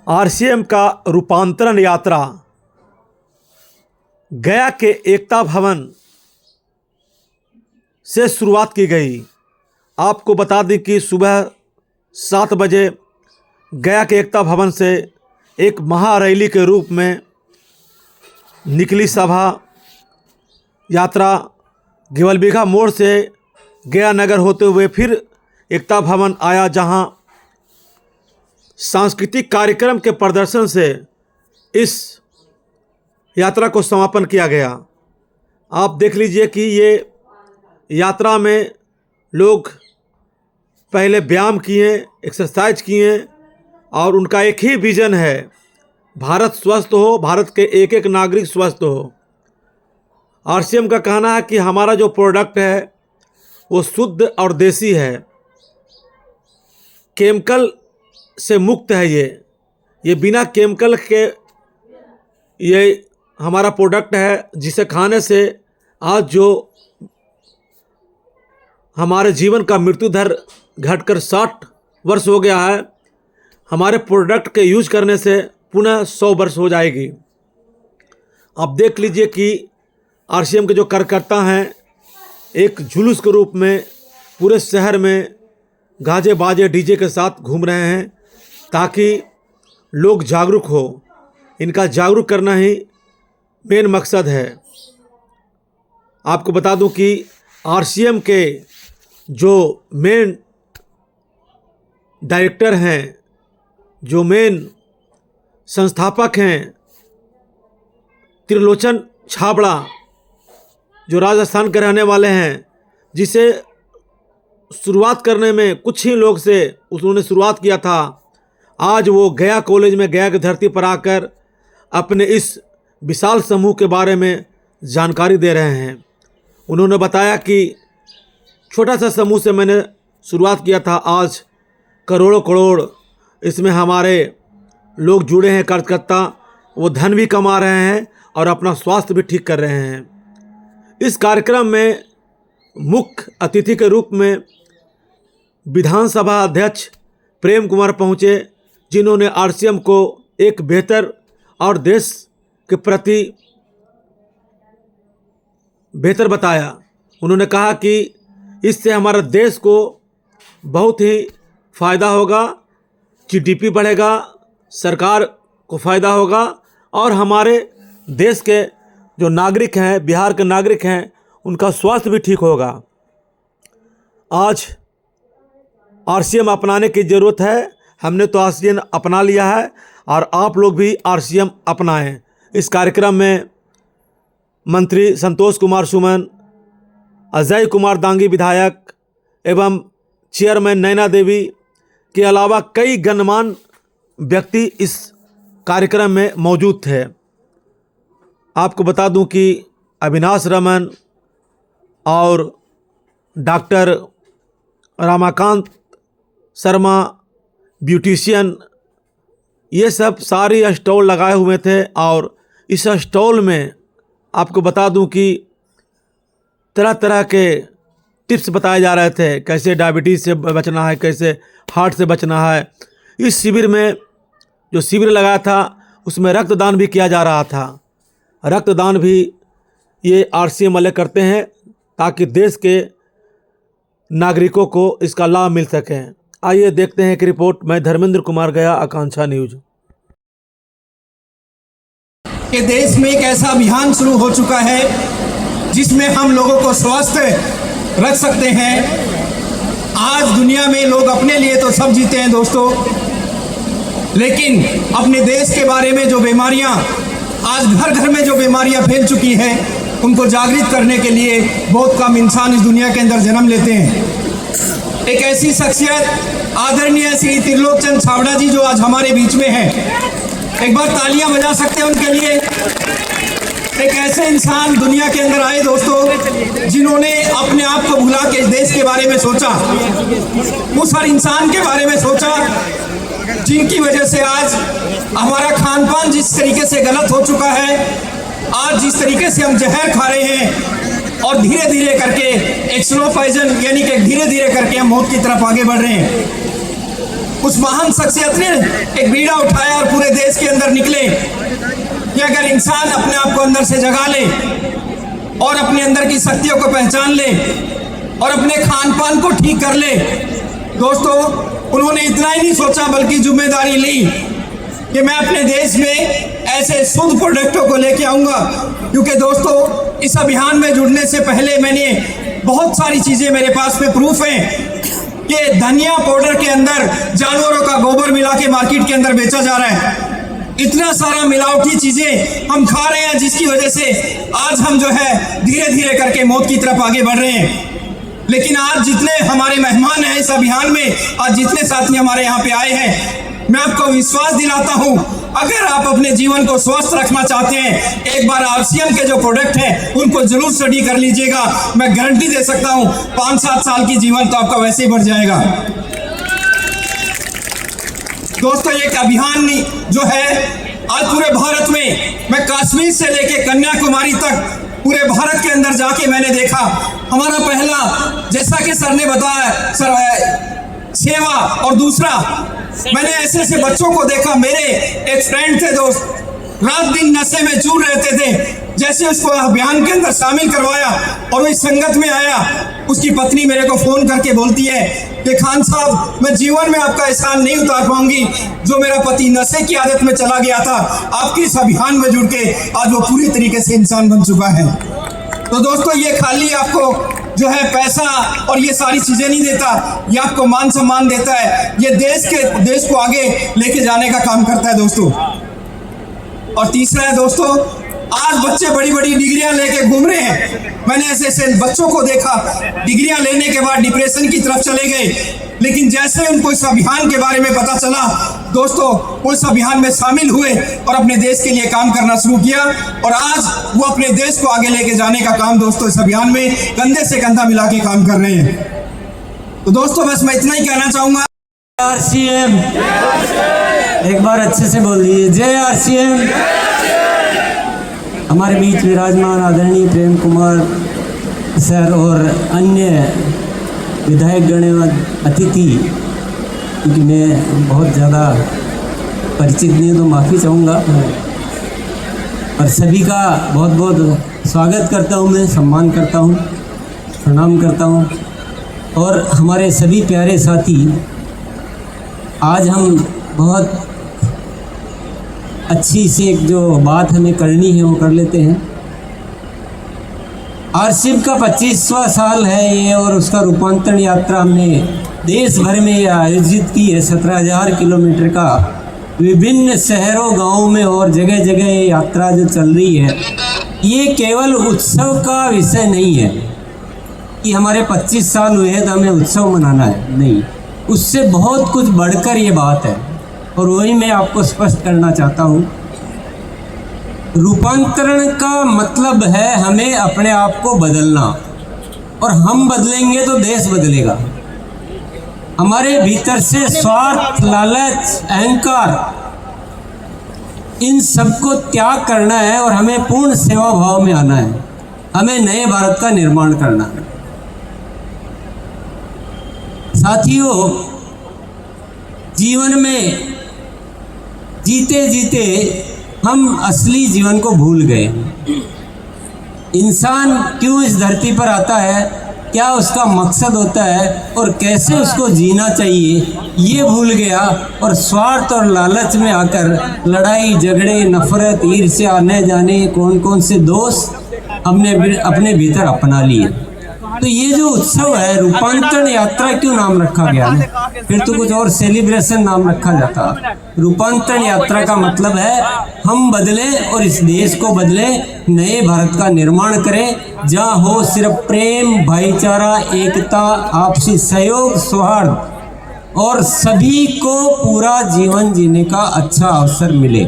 RCM का रूपांतरण यात्रा गया के एकता भवन से शुरुआत की गई। आपको बता दें कि सुबह 7 बजे गया के एकता भवन से एक महारैली के रूप में निकली सभा यात्रा गिवलबिघा मोड़ से गया नगर होते हुए फिर एकता भवन आया, जहां सांस्कृतिक कार्यक्रम के प्रदर्शन से इस यात्रा को समापन किया गया। आप देख लीजिए कि ये यात्रा में लोग पहले व्यायाम किए, एक्सरसाइज किए और उनका एक ही विज़न है, भारत स्वस्थ हो, भारत के एक एक नागरिक स्वस्थ हो। आरसीएम का कहना है कि हमारा जो प्रोडक्ट है वो शुद्ध और देसी है, केमिकल से मुक्त है। ये बिना केमिकल के ये हमारा प्रोडक्ट है, जिसे खाने से आज जो हमारे जीवन का मृत्यु दर घटकर 60 वर्ष हो गया है, हमारे प्रोडक्ट के यूज करने से पुनः 100 वर्ष हो जाएगी। आप देख लीजिए कि आरसीएम के जो कार्यकर्ता हैं एक जुलूस के रूप में पूरे शहर में गाजे बाजे डीजे के साथ घूम रहे हैं, ताकि लोग जागरूक हो। इनका जागरूक करना ही मेन मकसद है। आपको बता दूं कि आरसीएम के जो मेन डायरेक्टर हैं, जो मेन संस्थापक हैं, त्रिलोचन छाबड़ा, जो राजस्थान के रहने वाले हैं, जिसे शुरुआत करने में कुछ ही लोग से उन्होंने शुरुआत किया था। आज वो गया कॉलेज में, गया की धरती पर आकर अपने इस विशाल समूह के बारे में जानकारी दे रहे हैं। उन्होंने बताया कि छोटा सा समूह से मैंने शुरुआत किया था, आज करोड़ों करोड़ इसमें हमारे लोग जुड़े हैं, कार्यकर्ता। वो धन भी कमा रहे हैं और अपना स्वास्थ्य भी ठीक कर रहे हैं। इस कार्यक्रम में मुख्य अतिथि के रूप में विधानसभा अध्यक्ष प्रेम कुमार पहुँचे, जिन्होंने आरसीएम को एक बेहतर और देश के प्रति बेहतर बताया। उन्होंने कहा कि इससे हमारे देश को बहुत ही फ़ायदा होगा, जीडीपी बढ़ेगा, सरकार को फ़ायदा होगा और हमारे देश के जो नागरिक हैं, बिहार के नागरिक हैं, उनका स्वास्थ्य भी ठीक होगा। आज आरसीएम अपनाने की ज़रूरत है। हमने तो आरसीएम अपना लिया है और आप लोग भी आरसीएम अपनाएं। इस कार्यक्रम में मंत्री संतोष कुमार सुमन, अजय कुमार दांगी विधायक एवं चेयरमैन नैना देवी के अलावा कई गणमान्य व्यक्ति इस कार्यक्रम में मौजूद थे। आपको बता दूं कि अविनाश रमन और डॉक्टर रमाकांत शर्मा, ब्यूटिशियन, ये सब सारी स्टॉल लगाए हुए थे। और इस स्टॉल में आपको बता दूं कि तरह तरह के टिप्स बताए जा रहे थे, कैसे डायबिटीज़ से बचना है, कैसे हार्ट से बचना है। इस शिविर में जो शिविर लगाया था उसमें रक्तदान भी किया जा रहा था। रक्तदान भी ये आरसीएम वाले करते हैं ताकि देश के नागरिकों को इसका लाभ मिल सके। आइए देखते हैं एक रिपोर्ट। मैं धर्मेंद्र कुमार, गया, आकांक्षा न्यूज। कि देश में एक ऐसा अभियान शुरू हो चुका है जिसमें हम लोगों को स्वस्थ रख सकते हैं। आज दुनिया में लोग अपने लिए तो सब जीते हैं दोस्तों, लेकिन अपने देश के बारे में जो बीमारियां, आज घर घर में जो बीमारियां फैल चुकी हैं, उनको जागृत करने के लिए बहुत कम इंसान इस दुनिया के अंदर जन्म लेते हैं। एक ऐसी शख्सियत आदरणीय श्री त्रिलोचन छाबड़ा जी जो आज हमारे बीच में हैं, एक बार तालियां बजा सकते हैं उनके लिए। एक ऐसे इंसान दुनिया के अंदर आए दोस्तों, जिन्होंने अपने आप को भुला के देश के बारे में सोचा, उस हर इंसान के बारे में सोचा जिनकी वजह से आज हमारा खान पान जिस तरीके से गलत हो चुका है, आज जिस तरीके से हम जहर खा रहे हैं और धीरे धीरे करके एक स्लो पॉइजन यानी कि धीरे धीरे करके हम मौत की तरफ आगे बढ़ रहे हैं। उस महान शख्सियत ने एक बीड़ा उठाया और पूरे देश के अंदर निकले कि अगर इंसान अपने आप को अंदर से जगा ले और अपने अंदर की शक्तियों को पहचान ले और अपने खान पान को ठीक कर ले, दोस्तों उन्होंने इतना ही नहीं सोचा बल्कि जिम्मेदारी ली कि मैं अपने देश में ऐसे शुद्ध प्रोडक्टों को लेके आऊँगा। क्योंकि दोस्तों इस अभियान में जुड़ने से पहले मैंने बहुत सारी चीज़ें मेरे पास में प्रूफ हैं कि धनिया पाउडर के अंदर जानवरों का गोबर मिला के मार्केट के अंदर बेचा जा रहा है। इतना सारा मिलावटी चीज़ें हम खा रहे हैं जिसकी वजह से आज हम जो है धीरे धीरे करके मौत की तरफ आगे बढ़ रहे हैं। लेकिन आज जितने हमारे मेहमान हैं इस अभियान में, आज जितने साथी हमारे यहाँ पे आए हैं, मैं आपको विश्वास दिलाता हूँ अगर आप अपने जीवन को स्वस्थ रखना चाहते हैं, एक बार RCM के जो प्रोडक्ट हैं उनको जरूर स्टडी कर लीजिएगा। मैं गारंटी दे सकता हूँ 5-7 साल की जीवन तो आपका वैसे ही बढ़ जाएगा। दोस्तों एक अभियान जो है आज पूरे भारत में, मैं कश्मीर से लेके कन्याकुमारी तक पूरे भारत के अंदर जाके मैंने देखा। हमारा पहला, जैसा कि सर ने बताया, सेवा, और दूसरा मैंने ऐसे बच्चों को देखा। मेरे एक फ्रेंड थे दोस्त, रात दिन नशे में चूर रहते थे। जैसे उसको अभियान के अंदर शामिल करवाया और वो इस संगत में आया, उसकी पत्नी मेरे को फोन करके बोलती है कि खान साहब मैं जीवन में आपका एहसान नहीं उतार पाऊंगी, जो मेरा पति नशे की आदत में चला गया था, आपके इस अभियान में जुड़ के आज वो पूरी तरीके से इंसान बन चुका है। तो दोस्तों ये खाली आपको जो है पैसा और ये सारी चीजें नहीं देता, ये आपको मान सम्मान देता है, ये देश को आगे लेके जाने का काम करता है दोस्तों। और तीसरा है दोस्तों, आज बच्चे बड़ी बड़ी डिग्रियां लेके घूम रहे हैं। मैंने ऐसे बच्चों को देखा, डिग्रियां लेने के बाद डिप्रेशन की तरफ चले गए, लेकिन जैसे उनको इस अभियान के बारे में पता चला दोस्तों, वो इस अभियान में शामिल हुए और अपने देश के लिए काम करना शुरू किया। और आज वो अपने देश को आगे लेके जाने का काम दोस्तों इस अभियान में कंधे से कंधा मिला के काम कर रहे हैं। तो दोस्तों बस मैं इतना ही कहना चाहूँगा। RCM, एक बार अच्छे से बोल दीजिए, जय RCM। हमारे बीच विराजमान आदरणीय प्रेम कुमार सर और अन्य विधायक गण एवं अतिथि, क्योंकि मैं बहुत ज़्यादा परिचित नहीं हूँ तो माफ़ी चाहूँगा, और सभी का बहुत बहुत स्वागत करता हूँ, मैं सम्मान करता हूँ, प्रणाम करता हूँ। और हमारे सभी प्यारे साथी, आज हम बहुत अच्छी सी एक जो बात हमें करनी है वो कर लेते हैं। RCM का 25वां साल है ये, और उसका रूपांतरण यात्रा हमने देश भर में आयोजित की है। 17,000 किलोमीटर का विभिन्न शहरों गांवों में और जगह जगह ये यात्रा जो चल रही है, ये केवल उत्सव का विषय नहीं है कि हमारे 25 साल हुए हैं तो हमें उत्सव मनाना है, नहीं, उससे बहुत कुछ बढ़कर ये बात है। और वही मैं आपको स्पष्ट करना चाहता हूँ। रूपांतरण का मतलब है हमें अपने आप को बदलना, और हम बदलेंगे तो देश बदलेगा। हमारे भीतर से स्वार्थ, लालच, अहंकार, इन सबको त्याग करना है और हमें पूर्ण सेवा भाव में आना है। हमें नए भारत का निर्माण करना है। साथियों, जीवन में जीते जीते हम असली जीवन को भूल गए। इंसान क्यों इस धरती पर आता है, क्या उसका मकसद होता है और कैसे उसको जीना चाहिए, ये भूल गया। और स्वार्थ और लालच में आकर लड़ाई झगड़े, नफरत, ईर्ष्या, आने जाने कौन कौन से दोस्त हमने अपने भीतर अपना लिए। तो ये जो उत्सव है, रूपांतरण यात्रा क्यों नाम रखा गया है? फिर तो कुछ और सेलिब्रेशन नाम रखा जाता। रूपांतरण यात्रा का मतलब है हम बदलें और इस देश को बदलें, नए भारत का निर्माण करें जहाँ हो सिर्फ प्रेम, भाईचारा, एकता, आपसी सहयोग, सौहार्द और सभी को पूरा जीवन जीने का अच्छा अवसर मिले।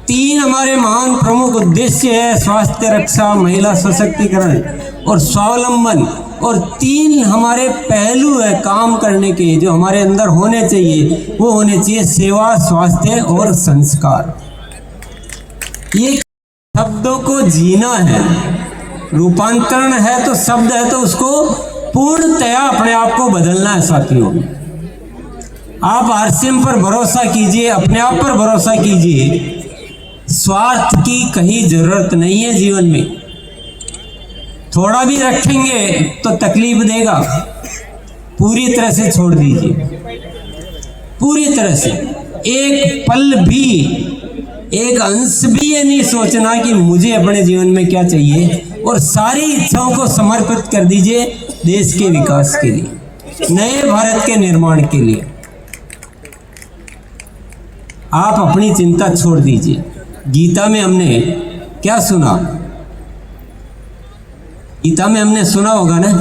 3 हमारे महान प्रमुख उद्देश्य है: स्वास्थ्य रक्षा, महिला सशक्तिकरण और स्वावलंबन। और 3 हमारे पहलू है काम करने के, जो हमारे अंदर होने चाहिए। वो होने चाहिए सेवा, स्वास्थ्य और संस्कार। ये शब्दों को जीना है। रूपांतरण है तो शब्द है, तो उसको पूर्णतया अपने आप को बदलना है साथियों। आप आरसीएम पर भरोसा कीजिए, अपने आप पर भरोसा कीजिए। स्वार्थ की कहीं जरूरत नहीं है जीवन में। थोड़ा भी रखेंगे तो तकलीफ देगा, पूरी तरह से छोड़ दीजिए, पूरी तरह से। एक पल भी, एक अंश भी ये नहीं सोचना कि मुझे अपने जीवन में क्या चाहिए, और सारी इच्छाओं को समर्पित कर दीजिए देश के विकास के लिए, नए भारत के निर्माण के लिए। आप अपनी चिंता छोड़ दीजिए। गीता में हमने क्या सुना? गीता में हमने सुना होगा ना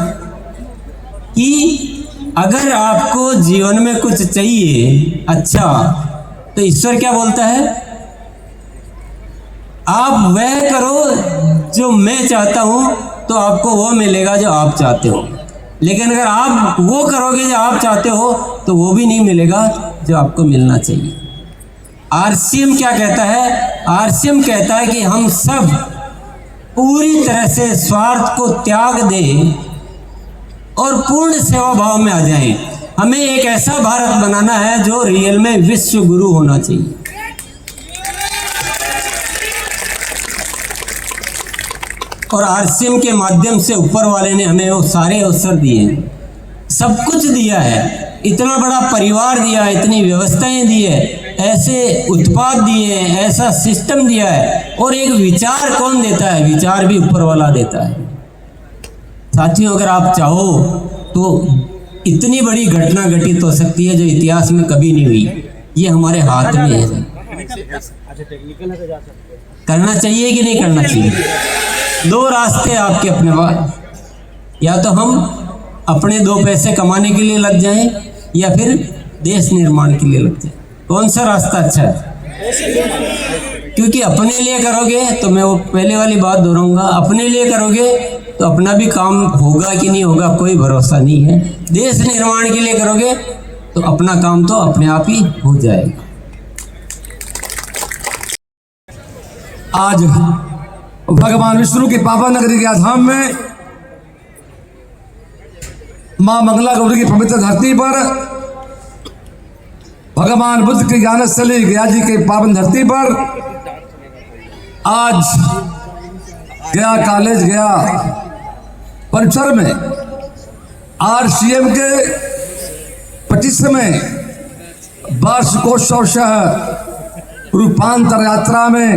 कि अगर आपको जीवन में कुछ चाहिए अच्छा, तो ईश्वर क्या बोलता है? आप वह करो जो मैं चाहता हूं, तो आपको वो मिलेगा जो आप चाहते हो। लेकिन अगर आप वो करोगे जो आप चाहते हो, तो वो भी नहीं मिलेगा जो आपको मिलना चाहिए। आरसीएम क्या कहता है? आरसीएम कहता है कि हम सब पूरी तरह से स्वार्थ को त्याग दें और पूर्ण सेवा भाव में आ जाएं। हमें एक ऐसा भारत बनाना है जो रियल में विश्व गुरु होना चाहिए। और आरसीएम के माध्यम से ऊपर वाले ने हमें वो सारे अवसर दिए हैं, सब कुछ दिया है। इतना बड़ा परिवार दिया है, इतनी व्यवस्थाएं दी है, ऐसे उत्पाद दिए हैं, ऐसा सिस्टम दिया है। और एक विचार कौन देता है? विचार भी ऊपर वाला देता है। साथियों, अगर आप चाहो तो इतनी बड़ी घटना घटित हो सकती है जो इतिहास में कभी नहीं हुई। ये हमारे हाथ में है। करना चाहिए कि नहीं करना चाहिए? दो रास्ते आपके अपने पास, या तो हम अपने दो पैसे कमाने के लिए लग जाएं, या फिर देश निर्माण के लिए लग जाएं। कौन सा रास्ता अच्छा है? क्योंकि अपने लिए करोगे तो मैं वो पहले वाली बात दोहराऊंगा, अपने लिए करोगे तो अपना भी काम होगा कि नहीं होगा कोई भरोसा नहीं है। देश निर्माण के लिए करोगे तो अपना काम तो अपने आप ही हो जाएगा। आज भगवान विष्णु की पावन नगरी गया धाम में मां मंगला गौरी की पवित्र धरती पर, भगवान बुद्ध की ज्ञानस्थली गया जी के पावन धरती पर आज गया कॉलेज, गया परिसर में आरसीएम के 25वें वार्षिकोत्सव रूपांतर यात्रा में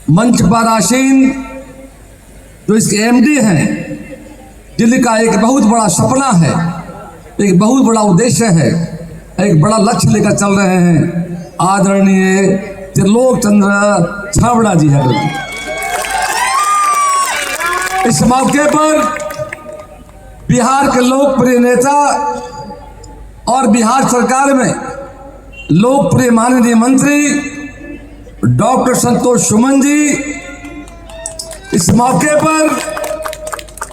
मंच पर आसीन जो इसके एमडी हैं, जिनका एक बहुत बड़ा सपना है, एक बहुत बड़ा उद्देश्य है, एक बड़ा लक्ष्य लेकर चल रहे हैं, आदरणीय त्रिलोक चंद्र छाबड़ा जी है। इस मौके पर बिहार के लोकप्रिय नेता और बिहार सरकार में लोकप्रिय माननीय मंत्री डॉक्टर संतोष सुमन जी, इस मौके पर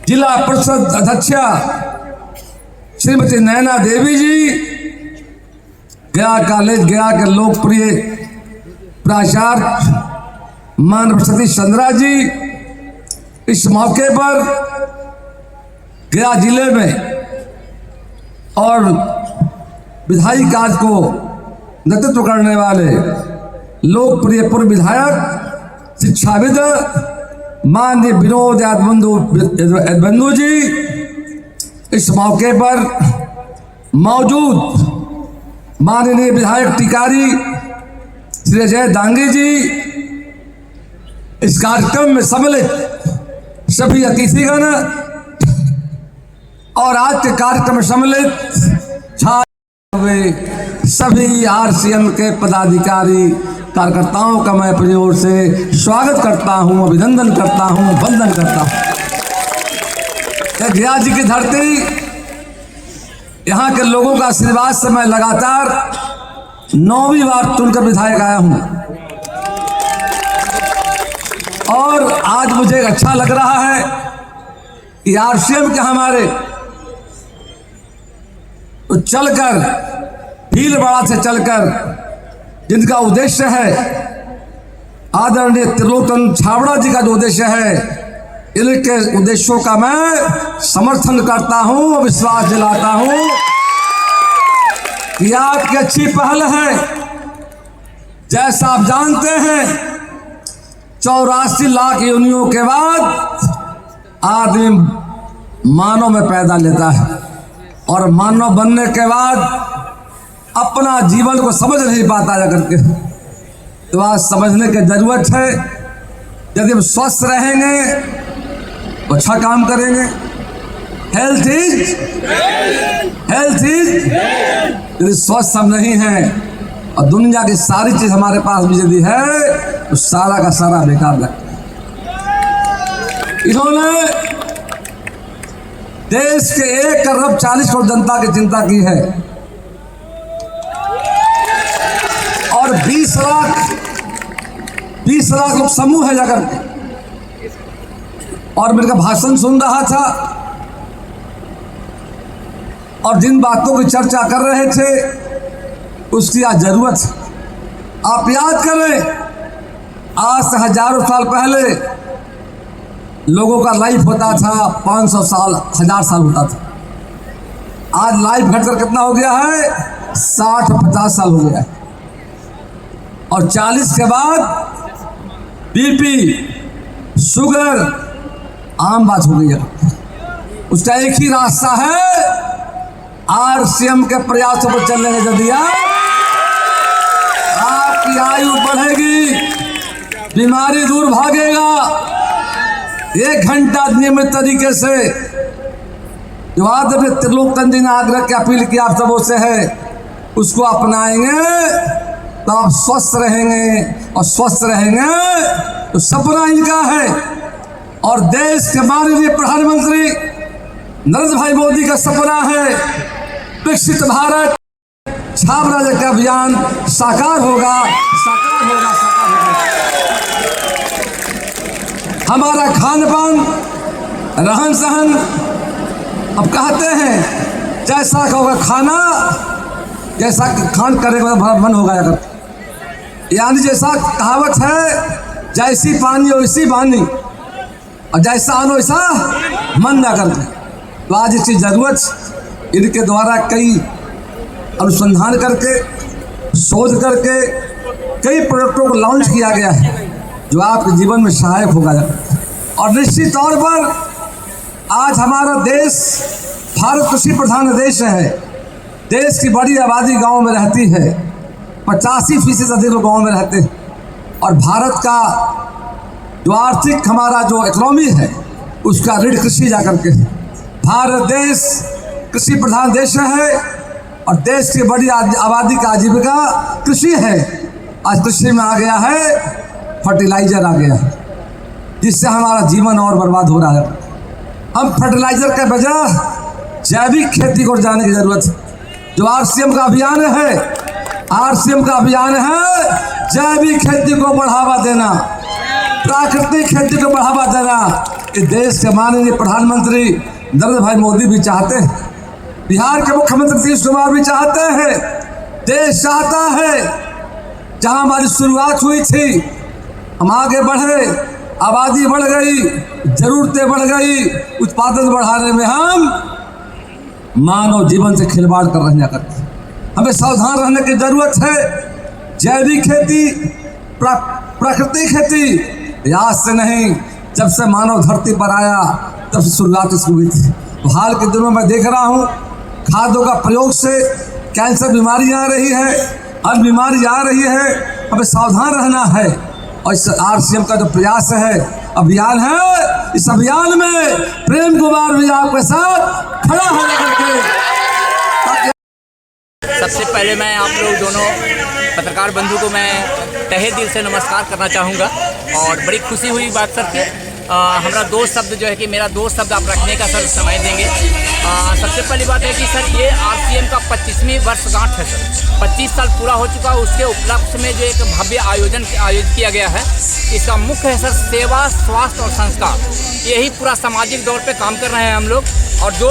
जिला परिषद अध्यक्षा श्रीमती नैना देवी जी, गया कॉलेज गया के लोकप्रिय प्राचार्य मानव सतीश चंद्रा जी, इस मौके पर गया जिले में और विधायी कार्य को नेतृत्व करने वाले लोकप्रिय पूर्व विधायक शिक्षाविद माननीय विनोद यादव जी, इस मौके पर मौजूद माननीय विधायक टिकारी श्री अजय दांगी जी, इस कार्यक्रम में सम्मिलित सभी अतिथिगण और आज के कार्यक्रम में सम्मिलित हुए सभी आरसीएम के पदाधिकारी कार्यकर्ताओं का मैं अपनी ओर से स्वागत करता हूं, अभिनंदन करता हूं, वंदन करता हूं। गया जी की धरती, यहाँ के लोगों का आशीर्वाद से मैं लगातार 9वीं बार चुनकर विधायक आया हूं, और आज मुझे अच्छा लग रहा है कि आरसीएम के हमारे तो चलकर भीलवाड़ा से चलकर जिनका उद्देश्य है आदरणीय त्रिलोक चंद्र छाबड़ा जी का जो उद्देश्य है, इनके उद्देश्यों का मैं समर्थन करता हूं, विश्वास दिलाता हूं कि आपकी अच्छी पहल है। जैसा आप जानते हैं 84 लाख योनियों के बाद आदमी मानव में पैदा लेता है और मानव बनने के बाद अपना जीवन को समझ नहीं पाता जा करके। तो आज समझने की जरूरत है। यदि हम स्वस्थ रहेंगे तो अच्छा काम करेंगे। हेल्थ इज यदि स्वस्थ हम नहीं हैं और दुनिया की सारी चीज हमारे पास भी यदि है तो सारा का सारा बेकार लगता है। इन्होंने देश के 1 अरब 40 करोड़ जनता की चिंता की है और 20 लाख लोग समूह है जाकर के। और मेरे भाषण सुन रहा था और जिन बातों की चर्चा कर रहे थे उसकी आज जरूरत है। आप याद करें आज से हजारों साल पहले लोगों का लाइफ होता था 500 साल 1000 साल होता था। आज लाइफ घटकर कितना हो गया है 60-50 साल हो गया है। और 40 के बाद बीपी शुगर आम बात हो गई है। उसका एक ही रास्ता है आरसीएम के प्रयासों पर चलने के जरिए आपकी आयु बढ़ेगी, बीमारी दूर भागेगा। 1 घंटा नियमित तरीके से जो आदमी त्रिलोकतंत्र ने आग्रह की अपील की आप सबों से है उसको अपनाएंगे तो आप स्वस्थ रहेंगे और स्वस्थ रहेंगे तो सपना इनका है। और देश के माननीय प्रधानमंत्री नरेंद्र भाई मोदी का सपना है विकसित भारत छाप राज्य का अभियान साकार होगा, साकार होगा, साकार होगा। हमारा खान पान रहन सहन अब कहते हैं जैसा होगा खाना जैसा खान करने का मन होगा। यानी जैसा कहावत है जैसी पानी वैसी वाणी और जैसा आनो वैसा मन ना करते। तो आज इसकी जरूरत इनके द्वारा कई अनुसंधान करके शोध करके कई प्रोडक्टों को लॉन्च किया गया है जो आपके जीवन में सहायक होगा। और निश्चित तौर पर आज हमारा देश भारत कृषि प्रधान देश है। देश की बड़ी आबादी गांव में रहती है, 85% अधिक लोग गाँव में रहते हैं। और भारत का जो आर्थिक हमारा जो इकोनॉमी है उसका रीढ़ कृषि जाकर के भारत देश कृषि प्रधान देश है और देश की बड़ी आबादी का आजीविका कृषि है। आज कृषि में आ गया है फर्टिलाइजर आ गया है जिससे हमारा जीवन और बर्बाद हो रहा है। हम फर्टिलाइजर के बजाय जैविक खेती को जाने की जरूरत है। जो आरसीएम का अभियान है, आरसीएम का अभियान है जैविक खेती को बढ़ावा देना, प्राकृतिक खेती को बढ़ावा देना। इस देश के माननीय प्रधानमंत्री नरेंद्र भाई मोदी भी चाहते हैं, बिहार के मुख्यमंत्री नीतीश कुमार भी चाहते हैं। देश चाहता है जहां हमारी शुरुआत हुई थी हम आगे बढ़े, आबादी बढ़ गई, जरूरतें बढ़ गई, उत्पादन बढ़ाने में हम मानव जीवन से खिलवाड़ कर रहे हैं। हमें सावधान रहने की जरूरत है। जैविक खेती, प्राकृतिक खेती आज से नहीं, जब से मानव धरती पर आया तब से शुरुआत इसकी हुई थी। तो हाल के दिनों में देख रहा हूँ खादों का प्रयोग से कैंसर बीमारी आ रही है, अन्य बीमारी आ रही है। हमें सावधान रहना है। और इस आरसीएम का जो प्रयास है, अभियान है, इस अभियान में प्रेम कुमार भी आपके साथ खड़ा हो करके। सबसे पहले मैं आप लोग दोनों पत्रकार बंधु को मैं तहे दिल से नमस्कार करना चाहूँगा। और बड़ी खुशी हुई बात सर कि हमारा 2 शब्द जो है कि मेरा 2 शब्द आप रखने का सर समय देंगे। सबसे पहली बात है कि सर ये आरसीएम का 25वीं वर्षगांठ है सर। 25 साल पूरा हो चुका है। उसके उपलक्ष्य में जो एक भव्य आयोजित किया गया है, इसका मुख्य है सर सेवा, स्वास्थ्य और संस्कार। यही पूरा सामाजिक दौर पे काम कर रहे हैं हम लोग। और जो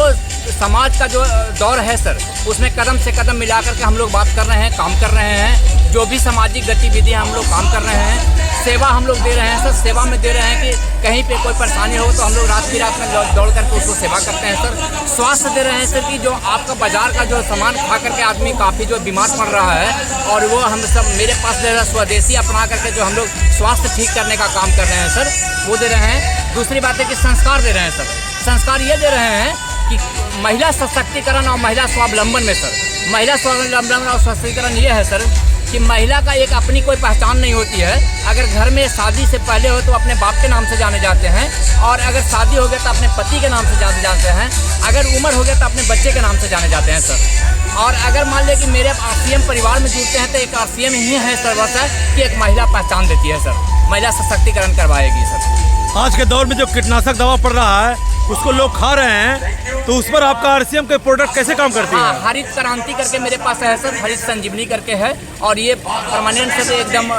समाज का जो दौर है सर उसमें कदम से कदम मिलाकर के हम लोग बात कर रहे हैं, काम कर रहे हैं। जो भी सामाजिक गतिविधियाँ हम लोग काम कर रहे हैं सेवा हम लोग दे रहे हैं सर। सेवा में दे रहे हैं कि कहीं पे कोई परेशानी हो तो हम लोग रात में दौड़ करके उसको सेवा करते हैं सर। स्वास्थ्य दे रहे हैं सर कि जो आपका बाजार का जो सामान खा करके आदमी काफ़ी जो बीमार पड़ रहा है और वो हम सब मेरे पास दे रहे हैं स्वदेशी अपना करके जो हम लोग स्वास्थ्य ठीक करने का काम कर रहे हैं सर, वो दे रहे हैं। दूसरी बात है कि संस्कार दे रहे हैं सर। संस्कार ये दे रहे हैं कि महिला सशक्तिकरण और महिला स्वावलंबन में सर, महिला स्वावलंबन और सशक्तिकरण ये है सर कि महिला का एक अपनी कोई पहचान नहीं होती है। अगर घर में शादी से पहले हो तो अपने बाप के नाम से जाने जाते हैं, और अगर शादी हो गया तो अपने पति के नाम से जाने जाते हैं, अगर उम्र हो गया तो अपने बच्चे के नाम से जाने जाते हैं सर। और अगर मान लें कि मेरे आरसीएम परिवार में जुड़ते हैं तो एक आरसीएम ही है सर वैसा कि एक महिला पहचान देती है सर, महिला सशक्तिकरण करवाएगी सर। आज के दौर में जो कीटनाशक दवा पड़ रहा है उसको लोग खा रहे हैं, तो उस पर आपका आरसीएम के प्रोडक्ट कैसे काम करती है? हाँ, हरित क्रांति करके मेरे पास है सर, हरित संजीवनी करके है, और ये परमानेंट से एकदम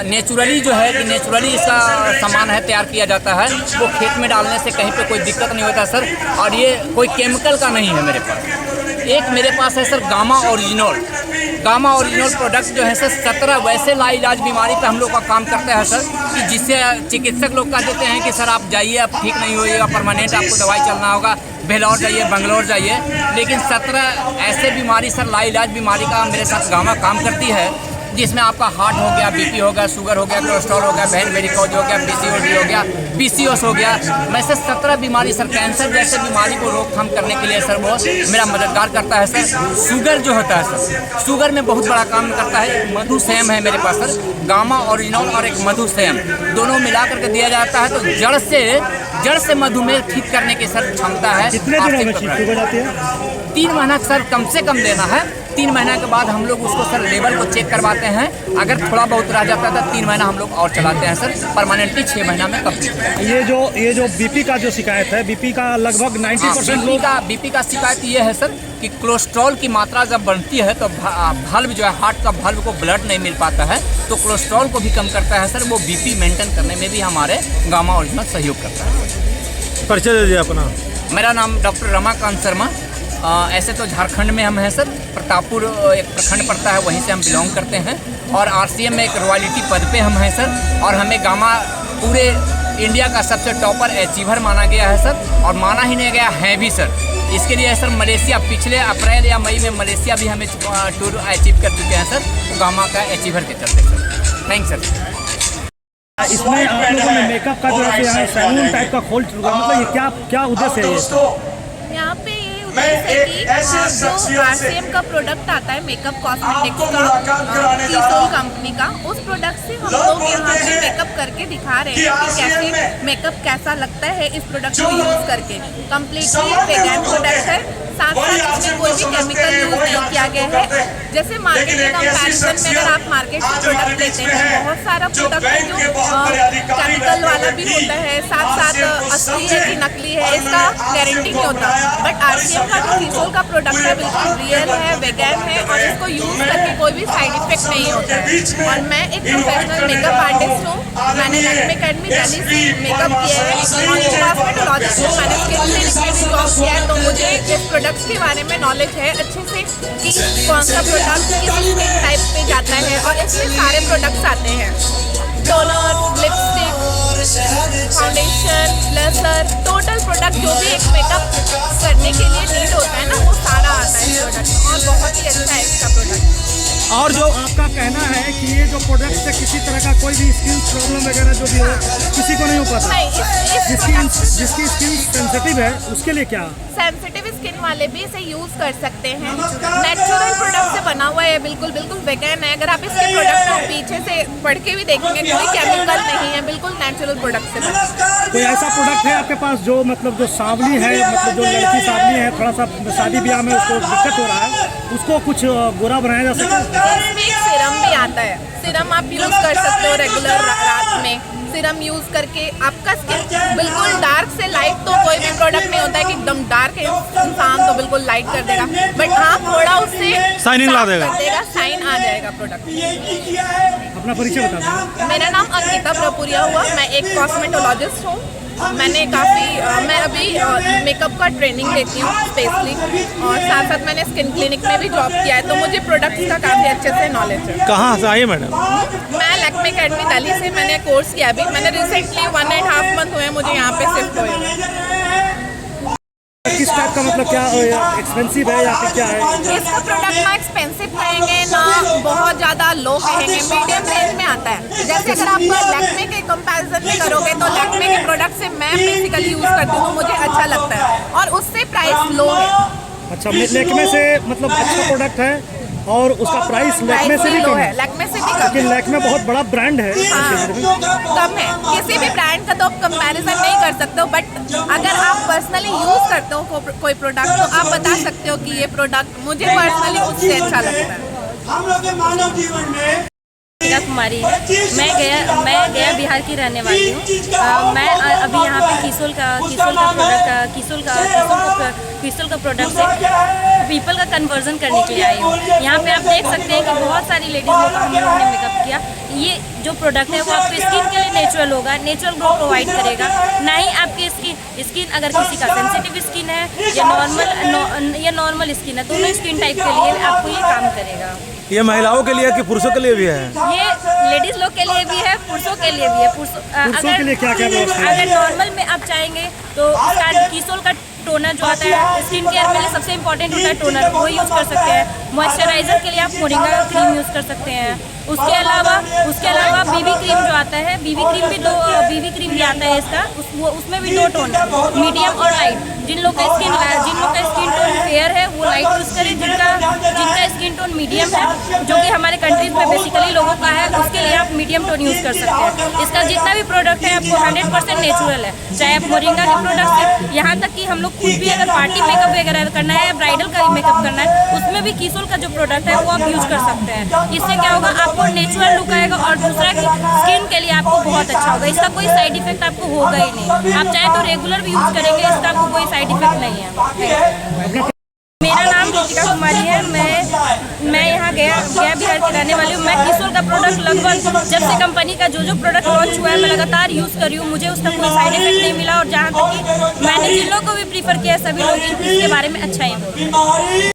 नेचुरली जो है कि नेचुरली इसका सामान है तैयार किया जाता है। वो खेत में डालने से कहीं पे कोई दिक्कत नहीं होता सर, और ये कोई केमिकल का नहीं है मेरे पास। एक मेरे पास है sir gamma original. Gamma original product जो है सर 17 वैसे लाइलाज बीमारी पे हम लोग का काम करता है सर, कि जिससे चिकित्सक लोग कह देते हैं कि सर आप जाइए, अब ठीक नहीं होइएगा, परमानेंट आपको दवाई चलना होगा, बेलौर जाइए, बंगलोर जाइए। लेकिन 17 ऐसे बीमारी सर लाइलाज बीमारी का मेरे साथ गामा काम करती है, जिसमें आपका हार्ट हो गया, बीपी हो गया, शुगर हो गया, कोलेस्ट्रॉल हो गया, बहन वेरिकोज हो गया, पीसीओडी हो गया, पीसीओएस हो गया। मैं से 17 बीमारी सर, कैंसर जैसे बीमारी को रोकथाम करने के लिए सर वो मेरा मददगार करता है सर। शुगर जो होता है सर, शुगर में बहुत बड़ा काम करता है। मधु सेम है मेरे पास सर, गामा ओरिजिनल और एक मधु सेम, दोनों मिला करके दिया जाता है, तो जड़ से मधुमेह ठीक करने की सर क्षमता है। कितने दिनों में ठीक हो जाती है? 3 महीना सर कम से कम देना है। 3 महीना के बाद हम लोग उसको सर लेवल को चेक करवाते हैं, अगर थोड़ा बहुत रह जाता है तो 3 महीना हम लोग और चलाते हैं सर, परमानेंटली 6 महीना में कंप्लीट। ये जो बीपी का जो शिकायत है, बीपी का लगभग 90% लोग बीपी का शिकायत ये है सर कि कोलेस्ट्रॉल की मात्रा जब बढ़ती है तो भल्व जो है हार्ट का भल्व को ब्लड नहीं मिल पाता है, तो कोलेस्ट्रॉल को भी कम करता है सर। वो बीपी मेंटेन करने में भी हमारे गामा ओरिजिनल सहयोग करता है। परिचय दे दीजिए अपना। मेरा नाम डॉक्टर रमाकांत शर्मा। ऐसे तो झारखंड में हम हैं सर, प्रतापपुर एक प्रखंड पड़ता है, वहीं से हम बिलोंग करते हैं, और आरसीएम में एक रॉयल्टी पद पे हम हैं सर। और हमें गामा पूरे इंडिया का सबसे टॉपर अचीवर माना गया है सर, और माना ही नहीं गया है भी सर। इसके लिए सर मलेशिया पिछले अप्रैल या मई में मलेशिया भी हमें टूर अचीव कर चुके हैं सर, गामा का अचीवर के चलते सर। Thanks sir. इसमें आप लोगों ने मेकअप का जो है यहाँ सैलून टाइप का खोल चुका है, मतलब ये क्या उद्देश्य है ये? यहाँ पे ये उद्देश्य है कि जो आरसीएम का प्रोडक्ट आता है मेकअप कॉस्मेटिक्स का, टीसोल कंपनी का, उस प्रोडक्ट से हम लोग यहाँ पे मेकअप करके दिखा रहे हैं कि कैसे मेकअप कैसा लगता है इस प्रोडक्ट को यूज़ करके। कम्प्लीटली वेगन प्रोडक्ट है, साथ साथ इसमें कोई भी केमिकल यूज़ नहीं किया गया है। जैसे मार्केट के कंपैरिजन में अगर आप मार्केट से प्रोडक्ट लेते हैं, बहुत सारा प्रोडक्ट है जो केमिकल वाला भी होता है, साथ साथ असली है कि नकली है इसका गारंटी नहीं होता। बट आरसीएम का जो टीसोल का प्रोडक्ट है बिल्कुल रियल है, वेगन है, और इसको यूज़ करके कोई भी साइड इफेक्ट नहीं होता है। और मैं एक प्रोफेशनल मेकअप आर्टिस्ट हूँ, मैंने लक्ष्मी अकेडमी दिल्ली से मेकअप किया है, और कॉस्मेटोलॉजिस्ट हूँ, मैंने स्किन क्लिनिक में जॉब किया है, तो मुझे इस प्रोडक्ट्स के बारे में नॉलेज है अच्छे से कि कौन सा प्रोडक्ट किस स्किन टाइप पे जाता है। और इसमें सारे प्रोडक्ट्स आते हैं, toner, lipstick, foundation, blusher, total product जो भी एक मेकअप करने के लिए नीड होता है ना, वो सारा आता है प्रोडक्ट, और बहुत ही अच्छा है इसका प्रोडक्ट। और जो आपका कहना है कि ये जो प्रोडक्ट से किसी तरह का कोई भी स्किन प्रॉब्लम वगैरह जो भी हो किसी को नहीं हो पाता? नहीं, जिसकी स्किन सेंसिटिव है उसके लिए क्या? सेंसिटिव स्किन वाले भी इसे यूज़ कर सकते हैं। नेचुरल प्रोडक्ट से बना हुआ है, बिल्कुल वेगन है। अगर आप इसके प्रोडक्ट को पीछे से पढ़ के भी देखेंगे, कोई केमिकल नहीं है, बिल्कुल नेचुरल प्रोडक्ट से बना। कोई ऐसा प्रोडक्ट है आपके पास जो मतलब जो सांवली है, मतलब जो लड़की सांवली है, थोड़ा सा शादी ब्याह में उसको दिक्कत हो रहा है, उसको कुछ गोरा बनाया जा सके? इसमें एक सीरम भी आता है, सीरम आप यूज़ कर सकते हो रेगुलर रात में सीरम यूज़ करके आपका स्किन बिल्कुल डार्क से लाइट, तो कोई भी प्रोडक्ट नहीं होता है कि एकदम डार्क है इंसान तो बिल्कुल लाइट कर देगा, बट हाँ थोड़ा उससे शाइनिंग ला देगा, शाइन आ जाएगा प्रोडक्ट। अपना परिचय बता दें। मेरा नाम अंकिता प्रपुरिया हुआ, मैं एक कॉस्मेटोलॉजिस्ट हूँ। मैंने मैं अभी मेकअप का ट्रेनिंग लेती हूँ स्पेशली, और साथ साथ मैंने स्किन क्लिनिक में भी जॉब किया है, तो मुझे प्रोडक्ट्स का काफ़ी अच्छे से नॉलेज है। कहाँ से आई मैडम? मैं लैक्मे अकेडमी दिल्ली से मैंने कोर्स किया अभी, मैंने रिसेंटली 1.5 मंथ हुए मुझे यहाँ पे शिफ्ट हुए। किस टाइप का मतलब क्या एक्सपेंसिव है या फिर क्या है? इसका प्रोडक्ट ना एक्सपेंसिव कहेंगे ना बहुत ज़्यादा लो कहेंगे, मीडियम रेंज में आता है। जैसे अगर आप लैक्मे के कंपैरिजन में करोगे तो लैक्मे के प्रोडक्ट से मैं बेसिकली यूज़ करती हूँ, मुझे अच्छा लगता है और उससे प्राइस लो है। अच्छा, लैक्मे से मतलब अच्छा प्रोडक्ट है और उसका प्राइस लैक्मे से भी कम है। लैक्मे से भी कम लेकिन लैक्मे बहुत बड़ा ब्रांड है। हाँ, कम है, किसी भी ब्रांड का तो आप कंपैरिजन नहीं कर सकते हो, बट अगर आप पर्सनली यूज़ करते हो कोई प्रोडक्ट तो आप बता सकते हो कि ये प्रोडक्ट मुझे पर्सनली उससे अच्छा लगता है। हम लोग के मानव जीवन में कुमारी है। मैं गया बिहार की रहने वाली हूँ। मैं अभी यहाँ पे कीसोल का प्रोडक्ट से पीपल का कन्वर्जन करने के लिए आई हूँ। यहाँ पे आप देख सकते हैं कि बहुत सारी लेडीज़ को हम लोगों ने मेकअप किया। ये जो प्रोडक्ट है वो आपके स्किन के लिए नेचुरल होगा, नेचुरल ग्लो प्रोवाइड करेगा। ना ही आपकी स्किन अगर किसी का सेंसिटिव स्किन है या नॉर्मल स्किन है, दोनों स्किन टाइप के लिए आपको ये काम करेगा। ये महिलाओं के लिए कि पुरुषों के लिए भी है? ये लेडीज लोग के लिए भी है, पुरुषों के लिए भी है। पुरुषों के लिए क्या क्या व्यवस्था है? अगर नॉर्मल में आप चाहेंगे तो कीसोल का टोनर जो आता है स्किन केयर में सबसे इम्पोर्टेंट होता है टोनर, वो यूज़ कर सकते हैं। मॉइस्चराइजर के लिए आप मोरिंगा का क्रीम यूज़ कर सकते हैं। उसके अलावा बीबी क्रीम जो आता है, बीबी क्रीम भी आता है इसका, उसमें भी 2 टोन, मीडियम और लाइट। जिन लोग का स्किन टोन फेयर है वो लाइट यूज़ करें, जिनका स्किन टोन मीडियम है जो कि हमारे कंट्रीज में बेसिकली लोगों का है, उसके लिए आप मीडियम टोन यूज़ कर सकते हैं। इसका जितना भी प्रोडक्ट है आपको 100% नेचुरल है, चाहे आप मोरिंगा के प्रोडक्ट से, यहाँ तक कि हम लोग खुद भी अगर पार्टी मेकअप वगैरह करना है या ब्राइडल का मेकअप करना है उसमें भी कीसोल का जो प्रोडक्ट है वो आप यूज़ कर सकते हैं। इससे क्या होगा, आपको नेचुरल लुक आएगा और दूसरा स्किन के लिए आपको बहुत अच्छा होगा। इसका कोई साइड इफेक्ट आपको होगा ही नहीं। आप चाहे तो रेगुलर भी यूज़ करेंगे, इसका आपको कोई साइड इफेक्ट नहीं है। मेरा नाम ऋतिका कुमारी है। मैं यहाँ गया बिहार की रहने वाली हूँ। मैं कीसोल का प्रोडक्ट लगभग जब से कंपनी का जो प्रोडक्ट लॉन्च हुआ है मैं लगातार यूज़ कर रही हूँ, मुझे उसका कोई साइड इफेक्ट नहीं मिला और जहाँ तक कि मैंने जिन लोगों को भी प्रीफर किया सभी लोग इसके बारे में अच्छा ही बोल रहे हैं।